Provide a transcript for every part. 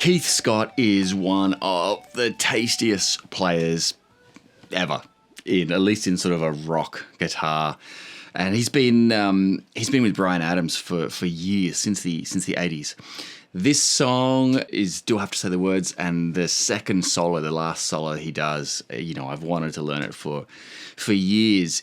Keith Scott is one of the tastiest players ever, at least in sort of a rock guitar. And he's been with Bryan Adams for years, since the 80s. This song is, do I have to say the words? And the second solo, the last solo he does, I've wanted to learn it for years.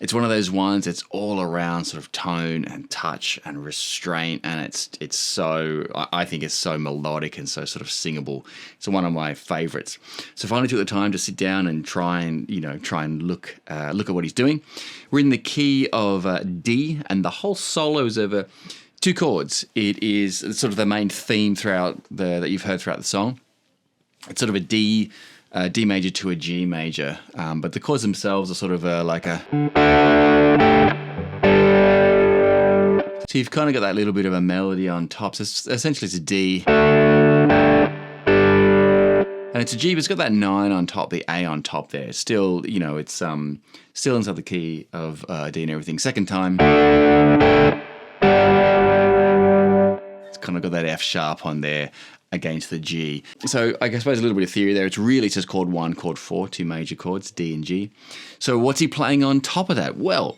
It's one of those ones that's all around sort of tone and touch and restraint, and it's so, I think it's so melodic and so sort of singable. It's one of my favorites. So finally took the time to sit down and try and look at what he's doing. We're in the key of D, and the whole solo is over 2 chords. It is sort of the main theme that you've heard throughout the song. It's sort of a D major to a G major, but the chords themselves are sort of like a. So you've kind of got that little bit of a melody on top. So essentially it's a D, and it's a G, but it's got that 9 on top, the A on top there. Still, it's still inside the key of D and everything. Second time, it's kind of got that F sharp on there against the G. So I suppose a little bit of theory there. It's really just chord 1, chord 4, 2 major chords, D and G. So what's he playing on top of that? Well,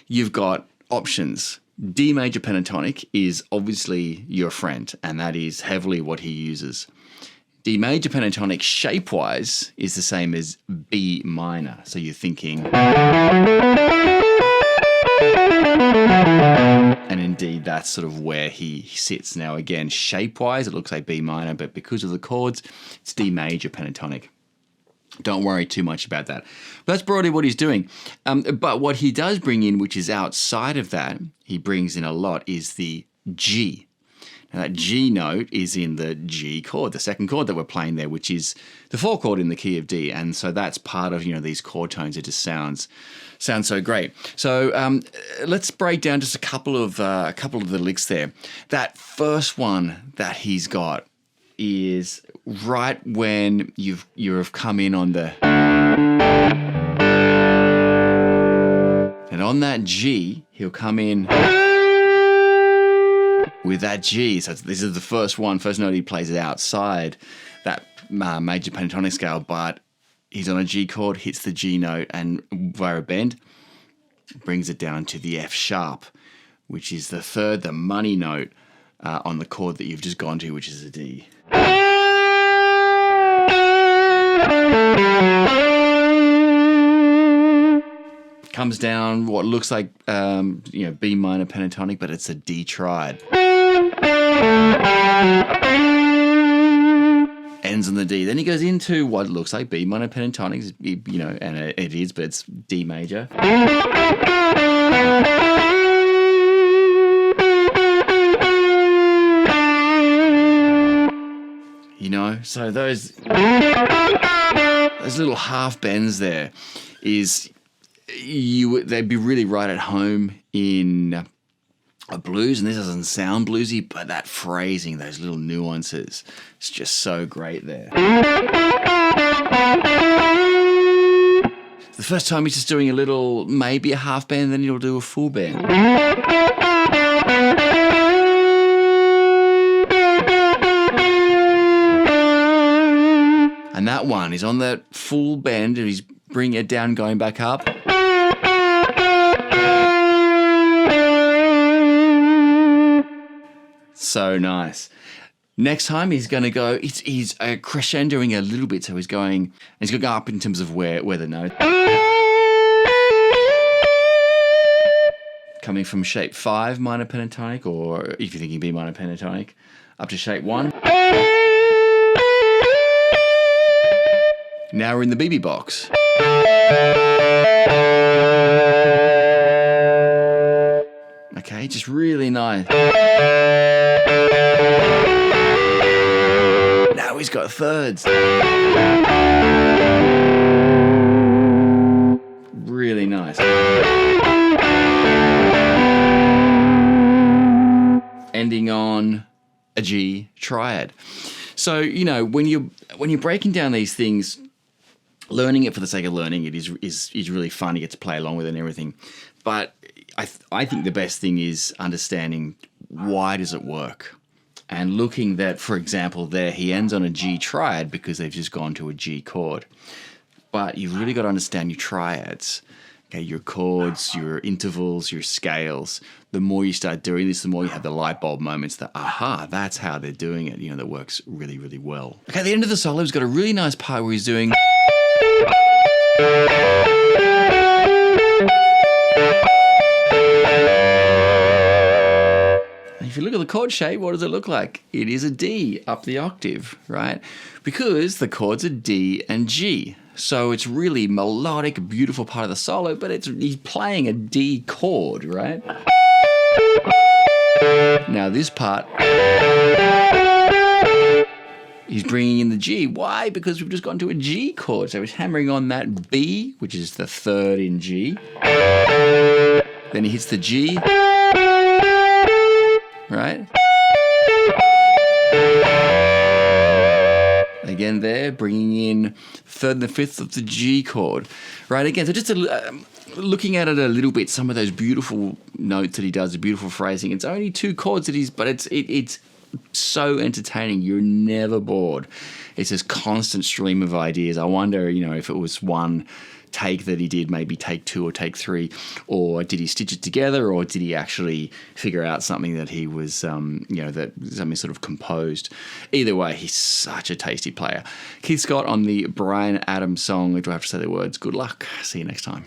you've got options. D major pentatonic is obviously your friend, and that is heavily what he uses. D major pentatonic shape-wise is the same as B minor. So you're thinking. And indeed, that's sort of where he sits. Now, again, shape-wise, it looks like B minor, but because of the chords, it's D major pentatonic. Don't worry too much about that. But that's broadly what he's doing. But what he does bring in, which is outside of that, he brings in a lot, is the G. Now, that G note is in the G chord, the second chord that we're playing there, which is the 4 chord in the key of D. And so that's part of, these chord tones. It just sounds so great. So let's break down just a couple of the licks there. That first one that he's got is right when you've come in on the, and on that G he'll come in with that G. So this is the first note he plays it outside that major pentatonic scale, but he's on a G chord, hits the G note, and via a bend, brings it down to the F sharp, which is the money note on the chord that you've just gone to, which is a D. Comes down what looks like B minor pentatonic, but it's a D triad. Ends on the D. Then he goes into what looks like B minor pentatonic, and it is, but it's D major. So those little half bends there they'd be really right at home in a blues, and this doesn't sound bluesy, but that phrasing, those little nuances, it's just so great there. The first time he's just doing maybe a half bend, then he'll do a full bend. And that one is on that full bend, and he's bringing it down, going back up. So nice. Next time he's going to go, he's crescendoing a little bit, so he's going to go up in terms of where the note. Coming from shape 5 minor pentatonic, or if you're thinking B minor pentatonic, up to shape 1. Now we're in the BB box. Okay, just really nice. Now he's got thirds. Really nice. Ending on a G triad. So, when you're breaking down these things, learning it for the sake of learning it is really fun. You get to play along with it and everything. But I think the best thing is understanding, why does it work? And looking that, for example, there he ends on a G triad because they've just gone to a G chord. But you've really got to understand your triads. Okay, your chords, your intervals, your scales. The more you start doing this, the more you have the light bulb moments that, aha, that's how they're doing it. That works really, really well. Okay, at the end of the solo, he's got a really nice part where he's doing... If you look at the chord shape, what does it look like? It is a D up the octave, right? Because the chords are D and G. So it's really melodic, beautiful part of the solo, but he's playing a D chord, right? Now this part, he's bringing in the G. Why? Because we've just gone to a G chord. So he's hammering on that B, which is the third in G. Then he hits the G. Right? Again there, bringing in third and the fifth of the G chord. Right, again, so just looking at it a little bit, some of those beautiful notes that he does, the beautiful phrasing. It's only 2 chords but it's so entertaining. You're never bored. It's this constant stream of ideas. I wonder, if it was one take that he did, maybe take 2 or take 3, or did he stitch it together, or did he actually figure out something that he was, that something sort of composed? Either way, he's such a tasty player. Keith Scott on the Bryan Adams song. Do I have to say the words? Good luck. See you next time.